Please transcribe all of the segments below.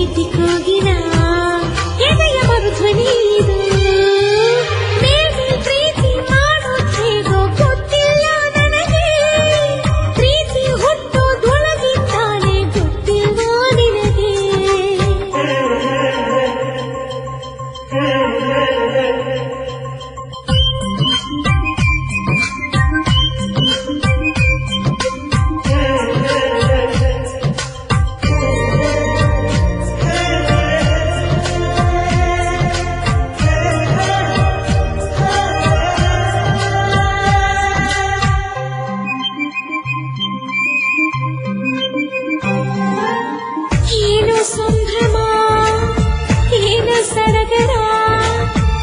ಪ್ರೀತಿ ಕೂಗಿನ ಎದೆಯ ಮರುಧ್ವನಿ ಇದು. ಮೇಲೆ ಪ್ರೀತಿ ಮಾಡೋದು ಹೇಗೋ ಗೊತ್ತಿಲ್ಲ ನನಗೆ. ಪ್ರೀತಿ ಹುಟ್ಟೋದೊಳಗಿದ್ದಾನೆ ಗೊತ್ತಿಲ್ವೋ ನಿನಗೆ. ಏನು ಸಂಭ್ರಮ ಏನು ಸಡಗರ.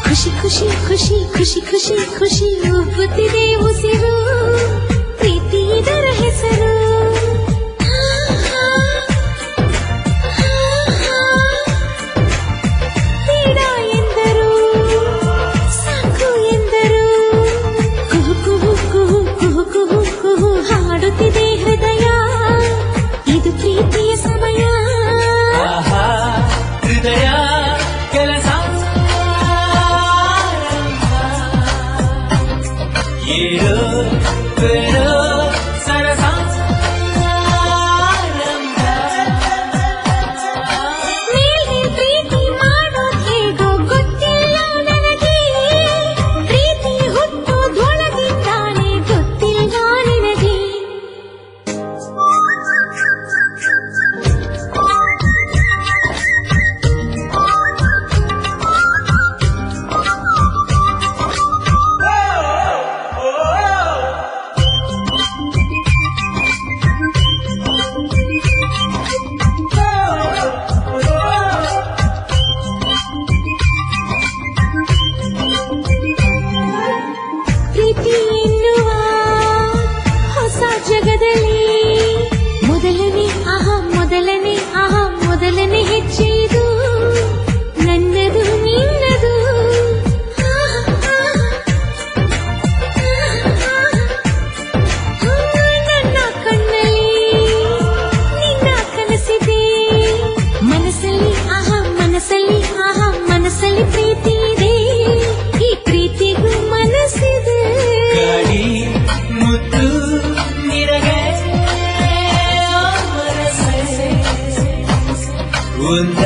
ಖುಷಿ ಖುಷಿ ಖುಷಿ ಖುಷಿ ಖುಷಿ ಖುಷಿ ಉಬ್ಬುತ್ತಿದೆ ಉಸಿರು. ಪ್ರೀತಿ ಇದರ ಹೆಸರು. ಬೇಡ ಎಂದರು ಸಾಕು ಎಂದರು. ಕುಹು ಕುಹು ಕುಹು ಕುಹು ಕುಹು ಕುಹು ಹಾಡುತ್ತಿದೆ ಹೃದಯ. ಇದು ಪ್ರೀತಿಯ ಸಮಯ. ಹೃದಯ ಕೆಲಸ ಏರೋ ಬೇರೋ ಸರಸ ಮೇಲೆ ಪ್ರೀತಿ ಮಾಡೋದು ಹೇಗೋ ಗೊತ್ತಿಲ್ಲ ನನಗೆ. ಪ್ರೀತಿ ಹುಟ್ಟೋದೊಳಗಿದ್ದಾನೆ ಗೊತ್ತಿಲ್ವಾ ನಿನಗೆ. ಪ್ರೀತಿ ಎನ್ನುವ ಹೊಸ ಜಗದಲ್ಲಿ ಮೊದಲನೇ ಮೊದಲನೇ ಹೆಜ್ಜೆ ಇದು. ನನ್ನದು ನಿನ್ನದು. ನನ್ನ ಕಣ್ಣಲ್ಲಿ ನಿನ್ನ ಕನಸಿದೆ. ಮನಸ್ಸಲ್ಲಿ ಮನಸ್ಸಲ್ಲಿ ಪ್ರೀತಿ ಇದೆ. ಈ ಪ್ರೀತಿಗೂ ಮನಸ್ಸಿದೆ. ಗಾಡಿ ಮುತ್ತು ನಿರಗೆ ಮನಸ್ಸೆ ಒಂದ